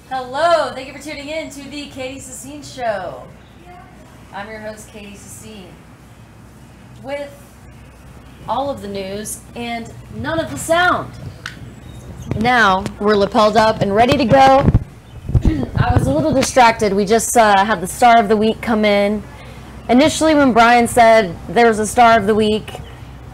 Hello, thank you for tuning in to the Katie Sassine Show. I'm your host, Katie Sassine, with all of the news and none of the sound. Now we're lapelled up and ready to go. I was a little distracted. We just had the Star of the Week come in. Initially, when Brian said there was a Star of the Week,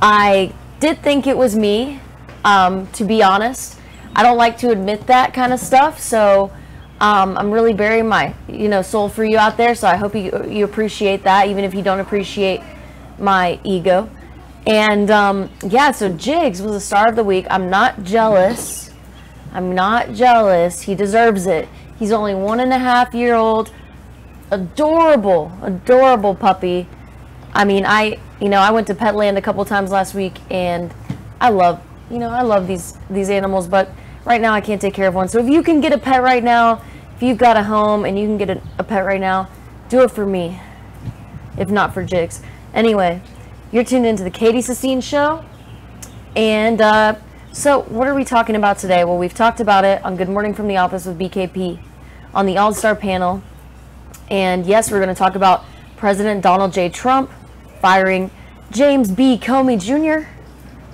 I did think it was me, to be honest. I don't like to admit that kind of stuff, so I'm really burying my soul for you out there, so I hope you appreciate that, even if you don't appreciate my ego. And yeah, so Jigs was a Star of the Week. I'm not jealous. He deserves it. He's only 1.5-year-old, adorable puppy. I mean, I went to Petland a couple times last week, and I love these animals, but right now I can't take care of one. So if you can get a pet right now, if you've got a home and you can get a pet right now, do it for me, if not for Jigs. Anyway, you're tuned into the Katie Sassine Show, and so what are we talking about today? Well, we've talked about it on Good Morning from the Office with BKP on the All-Star panel, and yes, we're going to talk about President Donald J. Trump firing James B. Comey Jr.,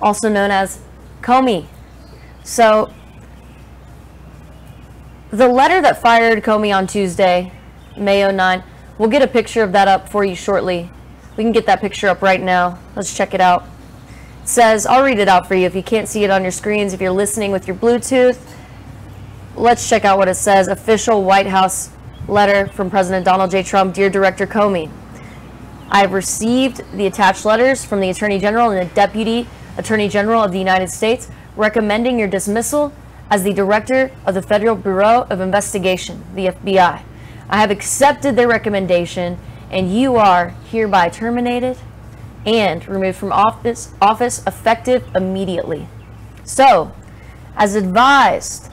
also known as Comey. So the letter that fired Comey on Tuesday, May 09, we'll get a picture of that up for you shortly. We can get that picture up right now. Let's check it out. It says, I'll read it out for you if you can't see it on your screens. If you're listening with your Bluetooth, let's check out what it says. Official White House letter from President Donald J. Trump. Dear Director Comey, I have received the attached letters from the Attorney General and the Deputy Attorney General of the United States recommending your dismissal as the Director of the Federal Bureau of Investigation, the FBI. I have accepted their recommendation, and you are hereby terminated and removed from office effective immediately. So, as advised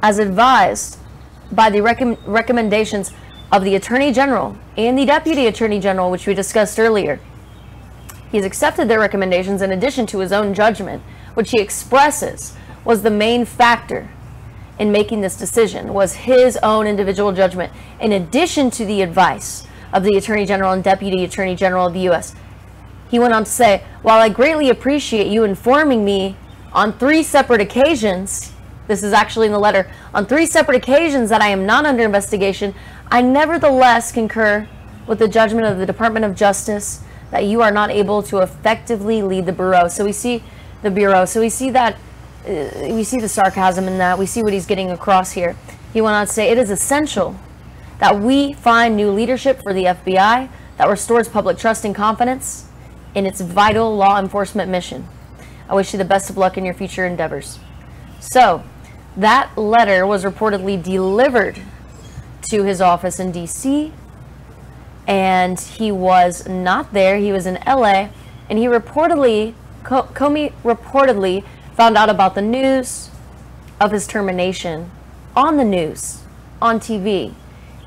by the recommendations of the Attorney General and the Deputy Attorney General, which we discussed earlier, he's accepted their recommendations in addition to his own judgment, which he expresses was the main factor in making this decision, was his own individual judgment, in addition to the advice of the Attorney General and Deputy Attorney General of the U.S. He went on to say, while I greatly appreciate you informing me on 3 separate occasions, this is actually in the letter, on 3 separate occasions that I am not under investigation, I nevertheless concur with the judgment of the Department of Justice that you are not able to effectively lead the Bureau. So we see the Bureau. So we see that, we see the sarcasm in that. We see what he's getting across here. He went on to say, it is essential that we find new leadership for the FBI that restores public trust and confidence in its vital law enforcement mission. I wish you the best of luck in your future endeavors. So that letter was reportedly delivered to his office in D.C., and he was not there. He was in L.A., and he reportedly, Comey reportedly found out about the news of his termination on the news, on TV.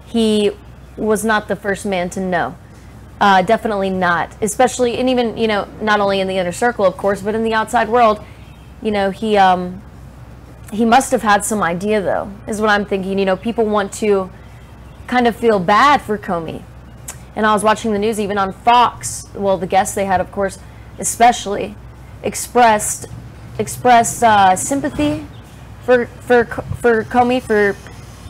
He was not the first man to know. Definitely not. Especially, and even, not only in the inner circle, of course, but in the outside world, he must have had some idea, though, is what I'm thinking. People want to kind of feel bad for Comey. And I was watching the news, even on Fox. Well, the guests they had, of course, especially expressed sympathy for Comey.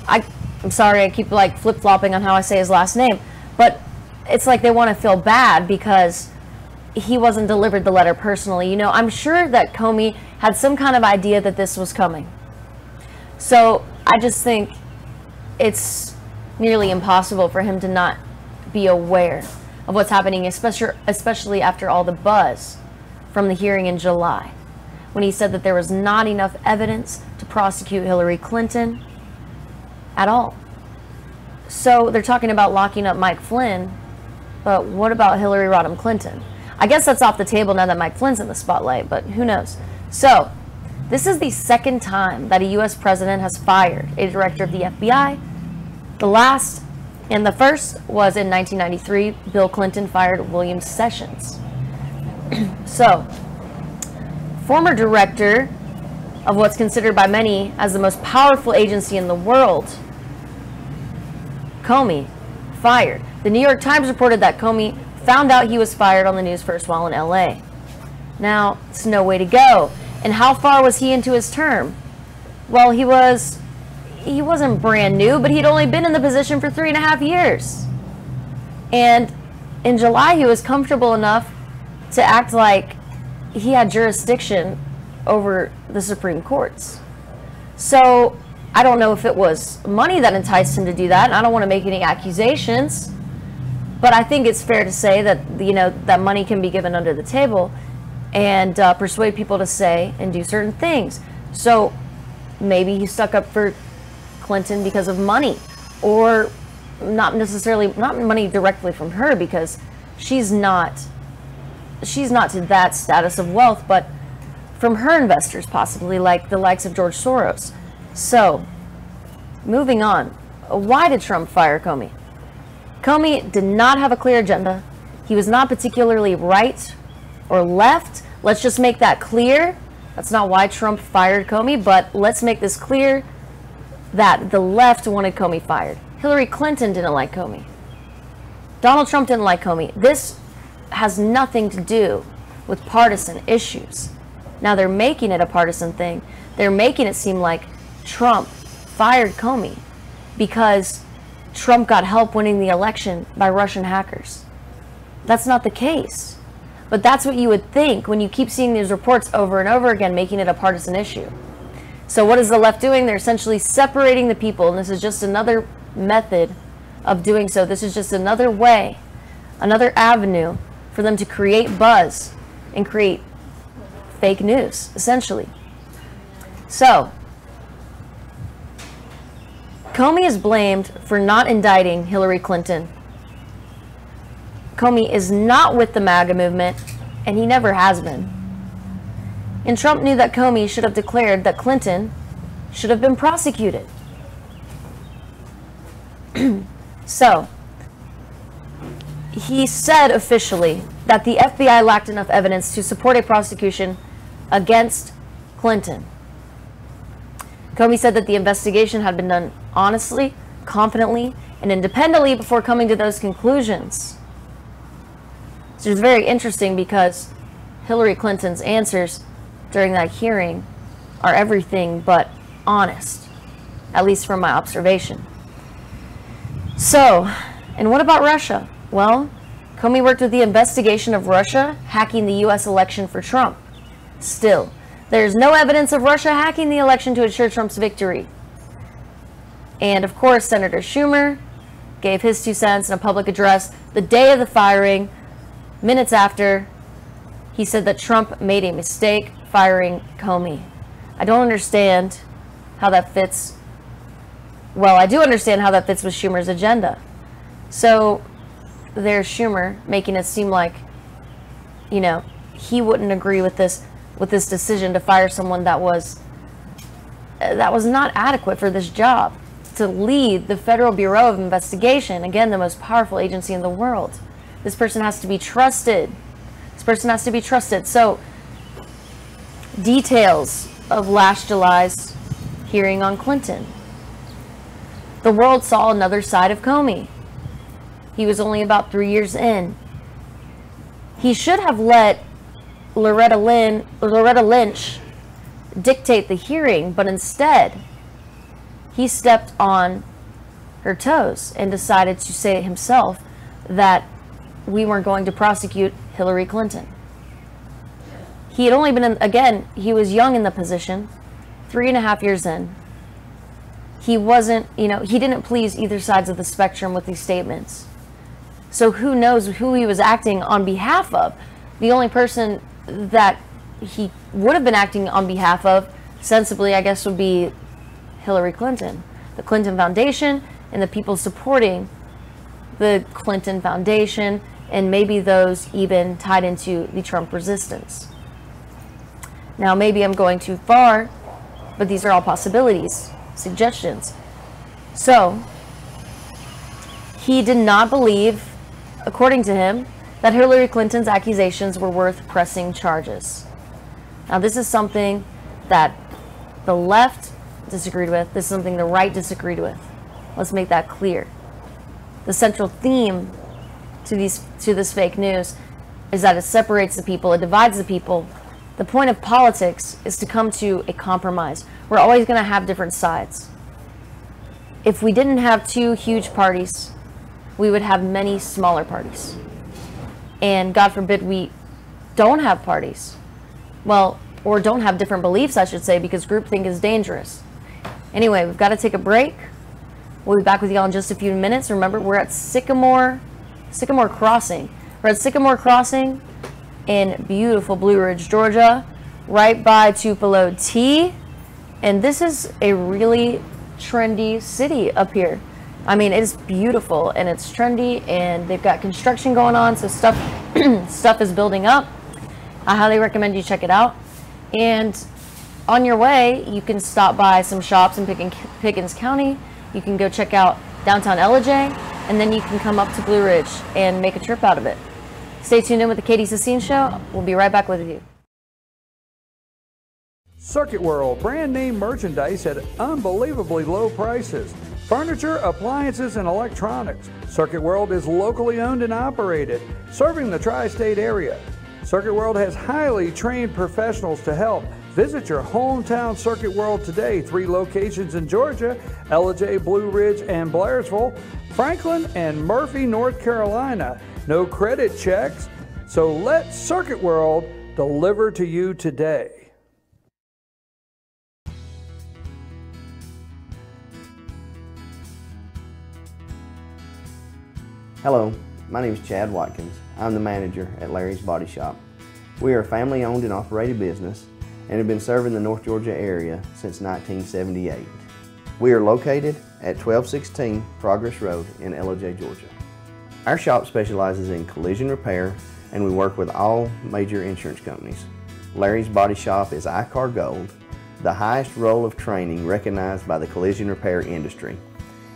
I'm sorry, I keep flip-flopping on how I say his last name, but it's like they want to feel bad because he wasn't delivered the letter personally. I'm sure that Comey had some kind of idea that this was coming. So I just think it's nearly impossible for him to not be aware of what's happening, especially after all the buzz from the hearing in July, when he said that there was not enough evidence to prosecute Hillary Clinton at all. So they're talking about locking up Mike Flynn, but what about Hillary Rodham Clinton? I guess that's off the table now that Mike Flynn's in the spotlight, but who knows? So this is the second time that a U.S. president has fired a director of the FBI. The last and the first was in 1993. Bill Clinton fired William Sessions. So, former director of what's considered by many as the most powerful agency in the world. Comey fired. The New York Times reported that Comey found out he was fired on the news first while in LA. Now, it's no way to go. And how far was he into his term? Well, he wasn't brand new, but he'd only been in the position for 3.5 years. And in July, he was comfortable enough to act like he had jurisdiction over the Supreme Courts. So I don't know if it was money that enticed him to do that, and I don't want to make any accusations, but I think it's fair to say that, you know, that money can be given under the table and persuade people to say and do certain things. So maybe he stuck up for Clinton because of money, or not money directly from her, because she's not to that status of wealth, but from her investors, possibly, like the likes of George Soros. So, moving on. Why did Trump fire Comey? Comey did not have a clear agenda. He was not particularly right or left. Let's just make that clear. That's not why Trump fired Comey, but let's make this clear that the left wanted Comey fired. Hillary Clinton didn't like Comey. Donald Trump didn't like Comey. This has nothing to do with partisan issues. Now they're making it a partisan thing. They're making it seem like Trump fired Comey because Trump got help winning the election by Russian hackers. That's not the case. But that's what you would think when you keep seeing these reports over and over again, making it a partisan issue. So what is the left doing? They're essentially separating the people, and this is just another method of doing so. This is just another way, another avenue for them to create buzz and create fake news, essentially. So, Comey is blamed for not indicting Hillary Clinton. Comey is not with the MAGA movement, and he never has been. And Trump knew that Comey should have declared that Clinton should have been prosecuted. So, he said officially that the FBI lacked enough evidence to support a prosecution against Clinton. Comey said that the investigation had been done honestly, confidently, and independently before coming to those conclusions. Which is very interesting because Hillary Clinton's answers during that hearing are everything but honest, at least from my observation. So, and what about Russia? Well, Comey worked with the investigation of Russia hacking the U.S. election for Trump. Still, there's no evidence of Russia hacking the election to ensure Trump's victory. And of course, Senator Schumer gave his 2 cents in a public address the day of the firing. Minutes after, he said that Trump made a mistake firing Comey. I don't understand how that fits. Well, I do understand how that fits with Schumer's agenda. So there's Schumer making it seem like, you know, he wouldn't agree with this decision to fire someone that was not adequate for this job, to lead the Federal Bureau of Investigation, again, the most powerful agency in the world. This person has to be trusted. This person has to be trusted. So, details of last July's hearing on Clinton. The world saw another side of Comey. He was only about 3 years in. He should have let Loretta Lynch dictate the hearing, but instead, he stepped on her toes and decided to say himself that we weren't going to prosecute Hillary Clinton. He had only been in, again, he was young in the position, 3.5 years in. He wasn't, you know, he didn't please either sides of the spectrum with these statements. So who knows who he was acting on behalf of? The only person that he would have been acting on behalf of, sensibly, I guess, would be Hillary Clinton, the Clinton Foundation, and the people supporting the Clinton Foundation, and maybe those even tied into the Trump resistance. Now, maybe I'm going too far, but these are all possibilities, suggestions. So, he did not believe, according to him, that Hillary Clinton's accusations were worth pressing charges. Now, this is something that the left disagreed with. This is something the right disagreed with. Let's make that clear. The central theme to this fake news is that it separates the people, it divides the people. The point of politics is to come to a compromise. We're always going to have different sides. If we didn't have two huge parties, we would have many smaller parties. And God forbid we don't have parties. Well, or don't have different beliefs, I should say, because groupthink is dangerous. Anyway, we've got to take a break. We'll be back with y'all in just a few minutes. Remember, we're at Sycamore Crossing. We're at Sycamore Crossing in beautiful Blue Ridge, Georgia, right by Tupelo T. And this is a really trendy city up here. I mean, it's beautiful and it's trendy, and they've got construction going on, so stuff is building up. I highly recommend you check it out. And on your way, you can stop by some shops in Pickens County. You can go check out downtown LJ, and then you can come up to Blue Ridge and make a trip out of it. Stay tuned in with the Katie Sassine Show. We'll be right back with you. Circuit World, brand name merchandise at unbelievably low prices. Furniture, appliances, and electronics. Circuit World is locally owned and operated, serving the tri-state area. Circuit World has highly trained professionals to help. Visit your hometown Circuit World today. 3 locations in Georgia: LJ, Blue Ridge, and Blairsville, Franklin, and Murphy, North Carolina. No credit checks, so let Circuit World deliver to you today. Hello, my name is Chad Watkins. I'm the manager at Larry's Body Shop. We are a family-owned and operated business and have been serving the North Georgia area since 1978. We are located at 1216 Progress Road in LJ, Georgia. Our shop specializes in collision repair, and we work with all major insurance companies. Larry's Body Shop is ICAR Gold, the highest role of training recognized by the collision repair industry.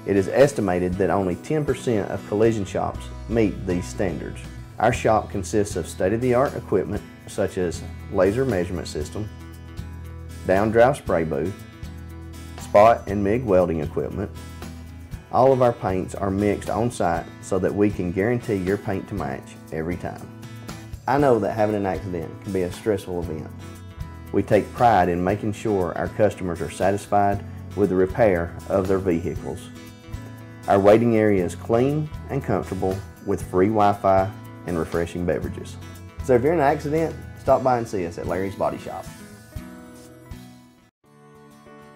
It is estimated that only 10% of collision shops meet these standards. Our shop consists of state-of-the-art equipment such as laser measurement system, down-drive spray booth, spot and MIG welding equipment. All of our paints are mixed on-site so that we can guarantee your paint to match every time. I know that having an accident can be a stressful event. We take pride in making sure our customers are satisfied with the repair of their vehicles. Our waiting area is clean and comfortable with free Wi-Fi and refreshing beverages. So if you're in an accident, stop by and see us at Larry's Body Shop.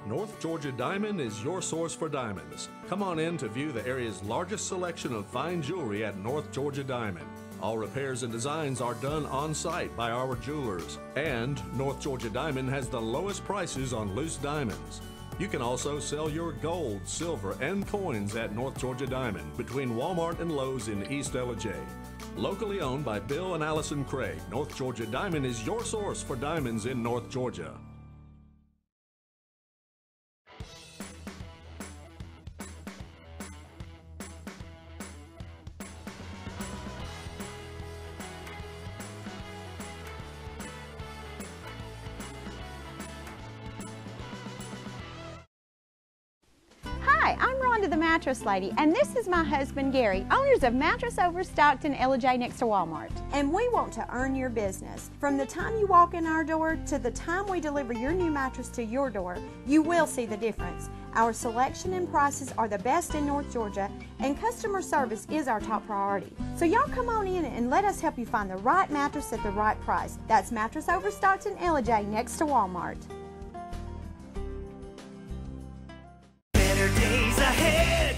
North Georgia Diamond is your source for diamonds. Come on in to view the area's largest selection of fine jewelry at North Georgia Diamond. All repairs and designs are done on-site by our jewelers. And North Georgia Diamond has the lowest prices on loose diamonds. You can also sell your gold, silver, and coins at North Georgia Diamond between Walmart and Lowe's in East LJ. Locally owned by Bill and Allison Craig, North Georgia Diamond is your source for diamonds in North Georgia. Hi, I'm Rhonda the Mattress Lady, and this is my husband Gary, owners of Mattress Overstocked in LJ next to Walmart. And we want to earn your business. From the time you walk in our door to the time we deliver your new mattress to your door, you will see the difference. Our selection and prices are the best in North Georgia, and customer service is our top priority. So y'all come on in and let us help you find the right mattress at the right price. That's Mattress Overstocked in LJ next to Walmart.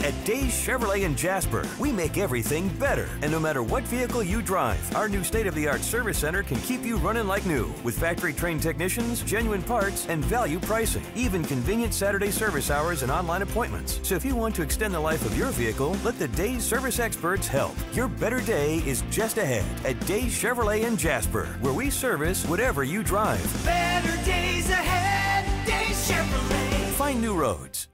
At Days Chevrolet in Jasper, we make everything better. And no matter what vehicle you drive, our new state-of-the-art service center can keep you running like new with factory-trained technicians, genuine parts, and value pricing. Even convenient Saturday service hours and online appointments. So if you want to extend the life of your vehicle, let the Days service experts help. Your better day is just ahead at Days Chevrolet in Jasper, where we service whatever you drive. Better days ahead, Days Chevrolet. Find new roads.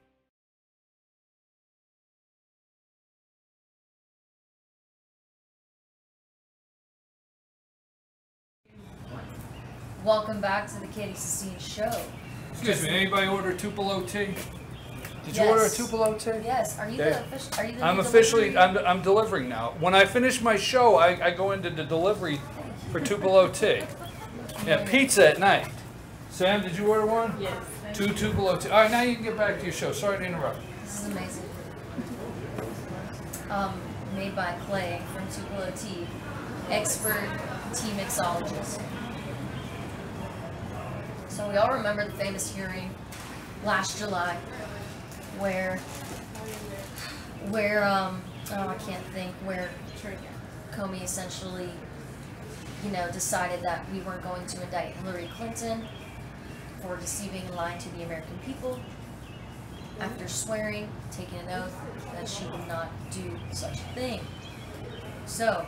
Welcome back to the Katie Sassine Show. Excuse me, anybody order Tupelo tea? Did you Yes. order a Tupelo tea? Yes. Are you Okay. the official? Are you the I'm new officially, delivery? I'm delivering now. When I finish my show, I go into the delivery for Tupelo tea. Yeah, pizza at night. Sam, did you order one? Yes. 2 Tupelo tea. All right, now you can get back to your show. Sorry to interrupt. This is amazing. Made by Clay from Tupelo Tea, expert tea mixologist. So we all remember the famous hearing last July, where I can't think, where Comey essentially, decided that we weren't going to indict Hillary Clinton for deceiving and lying to the American people after swearing, taking an oath that she would not do such a thing. So,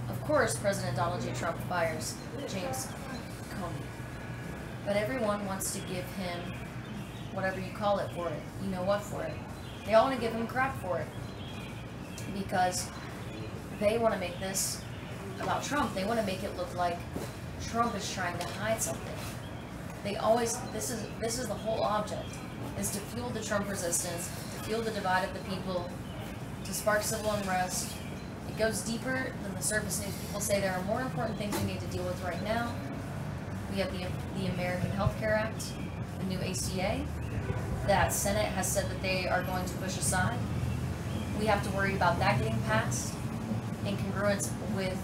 of course, President Donald J. Trump fires James Comey. But everyone wants to give him whatever you call it for it. You know what for it. They all want to give him crap for it. Because they want to make this about Trump. They want to make it look like Trump is trying to hide something. They always, this is the whole object, is to fuel the Trump resistance, to fuel the divide of the people, to spark civil unrest. It goes deeper than the surface news. People say there are more important things we need to deal with right now. We have the American Health Care Act, the new ACA, that Senate has said that they are going to push aside. We have to worry about that getting passed in congruence with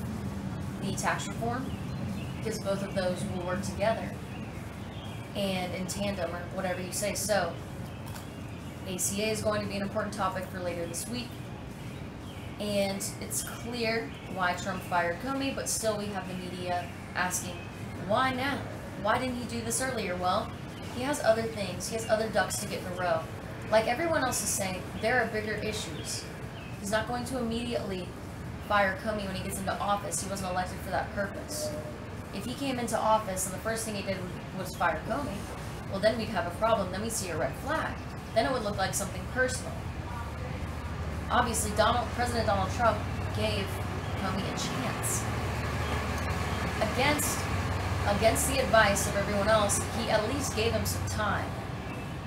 the tax reform, because both of those will work together and in tandem, or whatever you say. So, ACA is going to be an important topic for later this week. And it's clear why Trump fired Comey, but still we have the media asking, why now? Why didn't he do this earlier? Well, he has other things. He has other ducks to get in a row. Like everyone else is saying, there are bigger issues. He's not going to immediately fire Comey when he gets into office. He wasn't elected for that purpose. If he came into office and the first thing he did was fire Comey, well, then we'd have a problem. Then we'd see a red flag. Then it would look like something personal. Obviously, President Donald Trump gave Comey a chance. Against the advice of everyone else, he at least gave him some time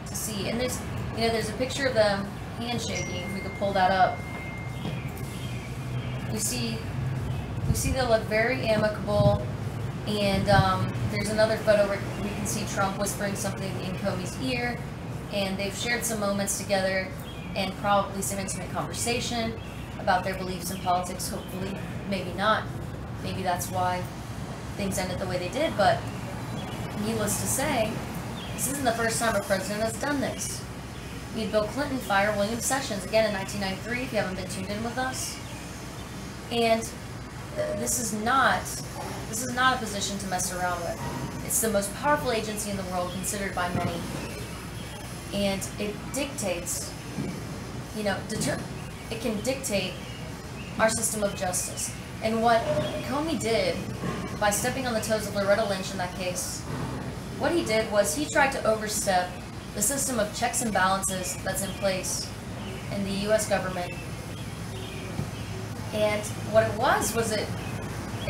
to see. And there's a picture of them handshaking. If we could pull that up, you see they look very amicable. And there's another photo where we can see Trump whispering something in Comey's ear, and they've shared some moments together and probably some intimate conversation about their beliefs in politics. Hopefully, maybe not. Maybe that's why things ended the way they did, but needless to say, this isn't the first time a president has done this. We had Bill Clinton fire William Sessions again in 1993, if you haven't been tuned in with us. And this is not a position to mess around with. It's the most powerful agency in the world, considered by many. And it dictates, it can dictate our system of justice. And what Comey did by stepping on the toes of Loretta Lynch in that case, what he did was he tried to overstep the system of checks and balances that's in place in the U.S. government. And what it was it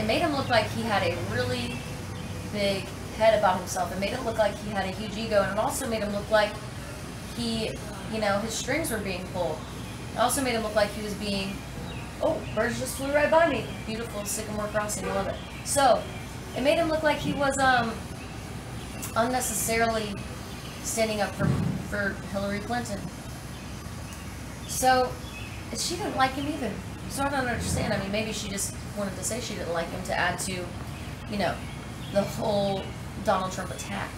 made him look like he had a really big head about himself. It made it look like he had a huge ego, and it also made him look like he, his strings were being pulled. It also made him look like he was being, oh, birds just flew right by me. Beautiful Sycamore crossing, I love it. So, it made him look like he was unnecessarily standing up for Hillary Clinton. So, she didn't like him either. So I don't understand. I mean, maybe she just wanted to say she didn't like him to add to, the whole Donald Trump attack.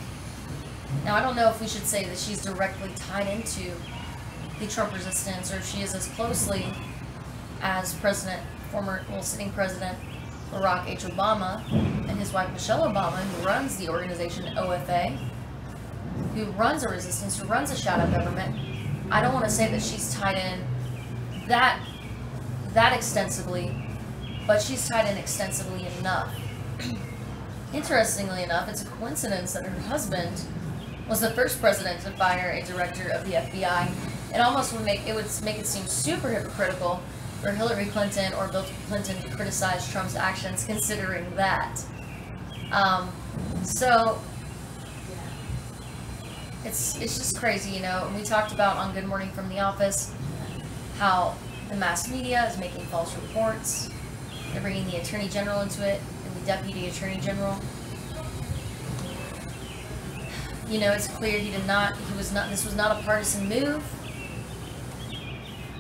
Now, I don't know if we should say that she's directly tied into the Trump resistance, or if she is as closely as sitting President Barack H. Obama and his wife Michelle Obama, who runs the organization OFA, who runs a resistance, who runs a shadow government. I don't want to say that she's tied in that extensively, but she's tied in extensively enough. Interestingly enough, it's a coincidence that her husband was the first president to fire a director of the FBI. It almost would make it seem super hypocritical for Hillary Clinton or Bill Clinton to criticize Trump's actions, considering that. So it's just crazy, you know. And we talked about on Good Morning from the Office how the mass media is making false reports. They're bringing the Attorney General into it and the Deputy Attorney General. You know, it's clear this was not a partisan move.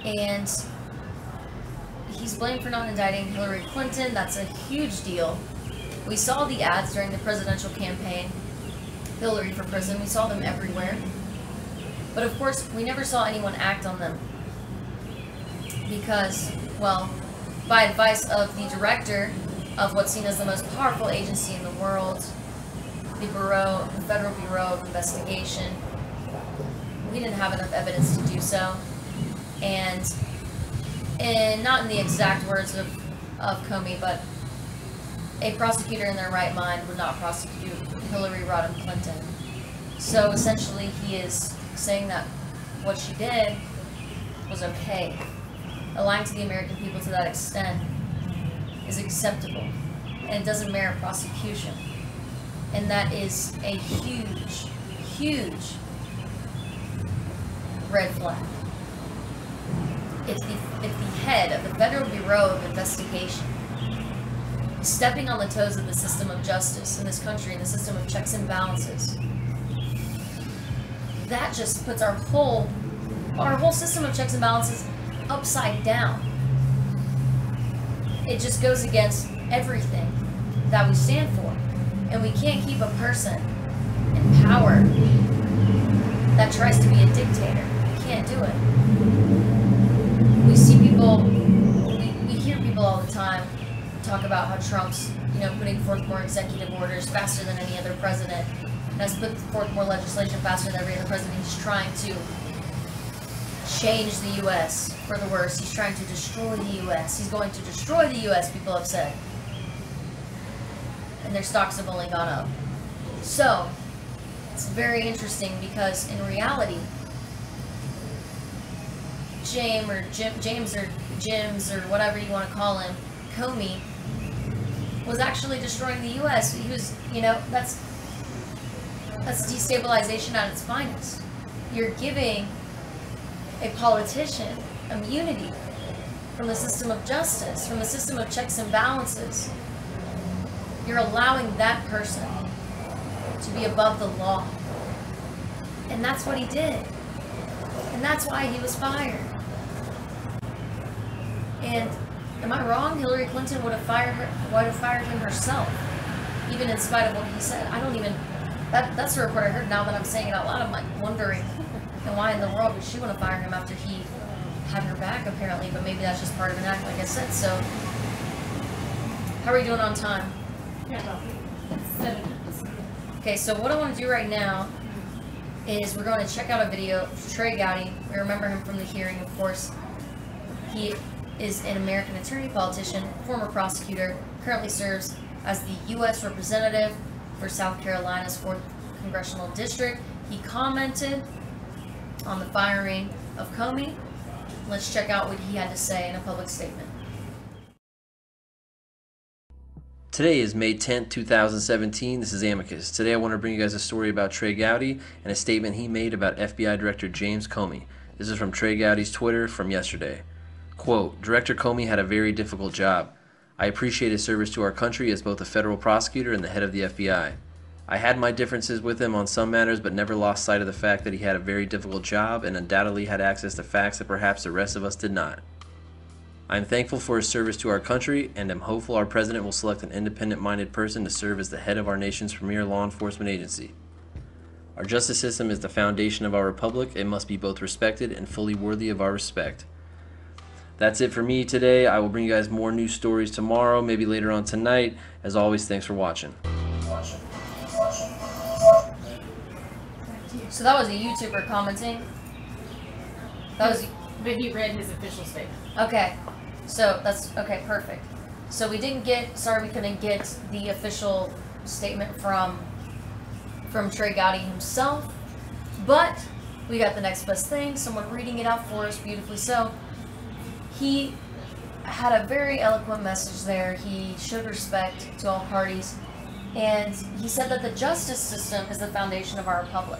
And he's blamed for not indicting Hillary Clinton. That's a huge deal. We saw the ads during the presidential campaign, Hillary for prison. We saw them everywhere. But of course, we never saw anyone act on them. Because, well, by advice of the director of what's seen as the most powerful agency in the world, the Federal Bureau of Investigation, we didn't have enough evidence to do so. And not in the exact words of Comey, but a prosecutor in their right mind would not prosecute Hillary Rodham Clinton. So essentially he is saying that what she did was okay. Lying to the American people to that extent is acceptable, and it doesn't merit prosecution. And that is a huge, huge red flag. If the head of the Federal Bureau of Investigation is stepping on the toes of the system of justice in this country, and the system of checks and balances, that just puts our whole system of checks and balances upside down. It just goes against everything that we stand for. And we can't keep a person in power that tries to be a dictator. We can't do it. We see people, we hear people all the time talk about how Trump's, you know, putting forth more executive orders faster than any other president, and has put forth more legislation faster than every other president. He's trying to change the U.S. for the worse. He's trying to destroy the U.S. He's going to destroy the U.S., people have said. And their stocks have only gone up. So, it's very interesting because in reality, James or whatever you want to call him, Comey, was actually destroying the U.S. He was, you know, that's destabilization at its finest. You're giving a politician immunity from the system of justice, from the system of checks and balances. You're allowing that person to be above the law. And that's what he did. And that's why he was fired. And am I wrong? Hillary Clinton would have fired him herself, even in spite of what he said. I don't even, that's the report I heard. Now that I'm saying it out loud, I'm like wondering, and why in the world would she want to fire him after he had her back, apparently? But maybe that's just part of an act, like I said. So, how are we doing on time? Yeah, about 7 minutes. Okay, so what I want to do right now is we're going to check out a video of Trey Gowdy. We remember him from the hearing, of course. He is an American attorney, politician, former prosecutor, currently serves as the U.S. representative for South Carolina's 4th Congressional District. He commented on the firing of Comey. Let's check out what he had to say in a public statement. Today is May 10th, 2017. This is Amicus. Today I want to bring you guys a story about Trey Gowdy and a statement he made about FBI Director James Comey. This is from Trey Gowdy's Twitter from yesterday. Quote, Director Comey had a very difficult job. I appreciate his service to our country as both a federal prosecutor and the head of the FBI. I had my differences with him on some matters, but never lost sight of the fact that he had a very difficult job and undoubtedly had access to facts that perhaps the rest of us did not. I am thankful for his service to our country and am hopeful our president will select an independent-minded person to serve as the head of our nation's premier law enforcement agency. Our justice system is the foundation of our republic. It must be both respected and fully worthy of our respect. That's it for me today. I will bring you guys more news stories tomorrow, maybe later on tonight. As always, thanks for watching. So that was a YouTuber commenting. But he read his official statement. Okay. So that's okay, perfect. So we couldn't get the official statement from Trey Gowdy himself, but we got the next best thing, someone reading it out for us beautifully. So he had a very eloquent message there. He showed respect to all parties, and he said that the justice system is the foundation of our republic.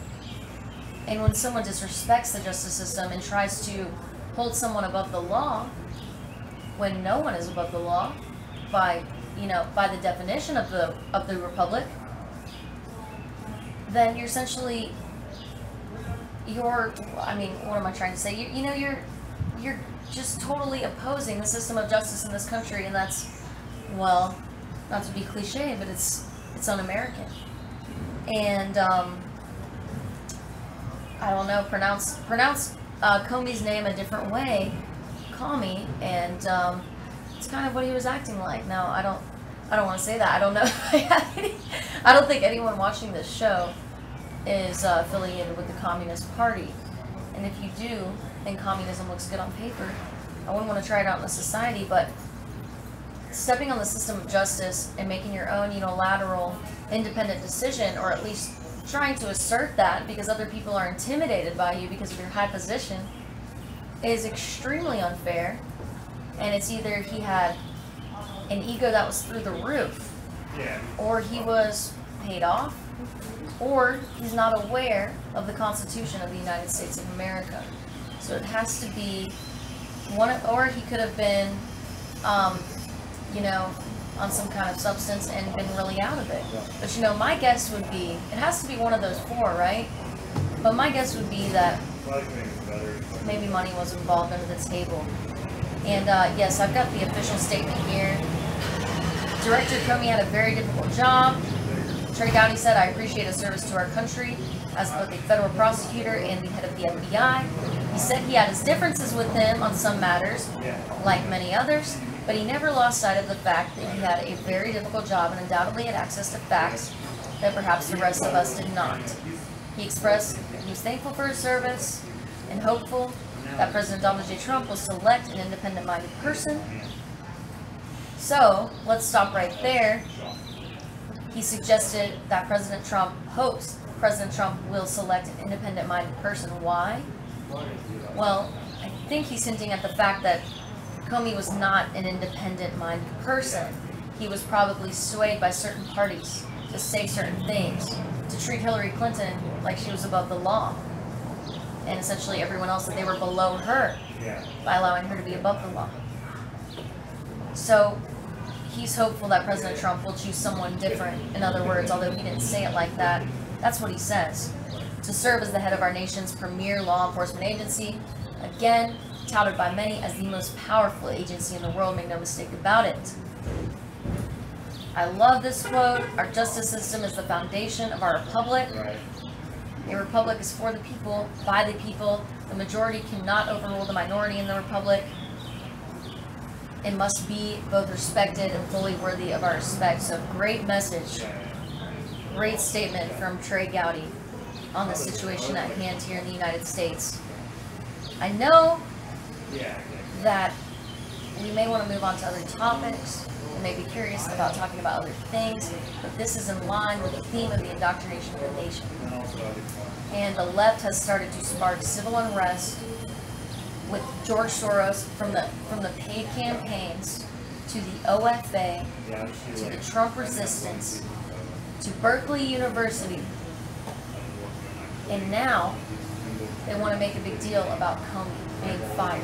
And when someone disrespects the justice system and tries to hold someone above the law, when no one is above the law, by the definition of the republic, then you're essentially, what am I trying to say? You're just totally opposing the system of justice in this country, and that's, well, not to be cliche, but it's un-American. And I don't know, pronounce Comey's name a different way, Comey, and it's kind of what he was acting like. Now, I don't want to say that. I don't know. I don't think anyone watching this show is affiliated with the Communist Party. And if you do think communism looks good on paper, I wouldn't want to try it out in the society, but stepping on the system of justice and making your own unilateral, independent decision, or at least trying to assert that because other people are intimidated by you because of your high position, is extremely unfair. And it's either he had an ego that was through the roof, or he was paid off, or he's not aware of the Constitution of the United States of America. So it has to be one, or he could have been, on some kind of substance and been really out of it. But my guess would be, it has to be one of those four, right? But my guess would be that maybe money was involved under the table. And yes, I've got the official statement here. Director Comey had a very difficult job. Trey Gowdy said, "I appreciate his service to our country as both a federal prosecutor and the head of the FBI. He said he had his differences with him on some matters, like many others, but he never lost sight of the fact that he had a very difficult job and undoubtedly had access to facts that perhaps the rest of us did not. He expressed he was thankful for his service and hopeful that President Donald J. Trump will select an independent-minded person." So, let's stop right there. He suggested that President Trump hopes President Trump will select an independent-minded person. Why? Well, I think he's hinting at the fact that Comey was not an independent-minded person. He was probably swayed by certain parties to say certain things, to treat Hillary Clinton like she was above the law, and essentially everyone else that they were below her by allowing her to be above the law. So he's hopeful that President Trump will choose someone different. In other words, although he didn't say it like that, that's what he says. To serve as the head of our nation's premier law enforcement agency, again, touted by many as the most powerful agency in the world, make no mistake about it. I love this quote. Our justice system is the foundation of our republic. A republic is for the people, by the people. The majority cannot overrule the minority in the republic. It must be both respected and fully worthy of our respect. So great message, great statement from Trey Gowdy on the situation at hand here in the United States. I know that we may want to move on to other topics and may be curious about talking about other things, but this is in line with the theme of the indoctrination of the nation. And the left has started to spark civil unrest with George Soros from the paid campaigns to the OFA to the Trump resistance to Berkeley University. And now they want to make a big deal about Comey being fired.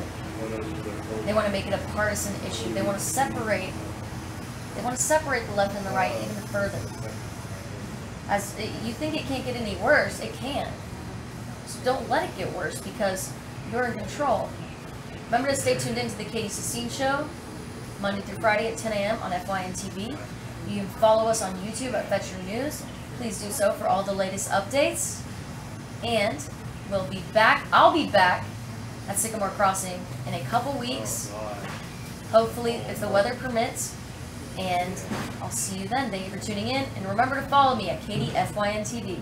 They want to make it a partisan issue. They want to separate the left and the right even further. As you think it can't get any worse, it can. So don't let it get worse because you're in control. Remember to stay tuned in to the Katie Sassine Show, Monday through Friday at 10 a.m. on FYN TV. You can follow us on YouTube at Fetch Your News. Please do so for all the latest updates. And we'll be back. I'll be back at Sycamore Crossing in a couple weeks. Hopefully, if the weather permits. And I'll see you then. Thank you for tuning in. And remember to follow me at Katie FYN TV.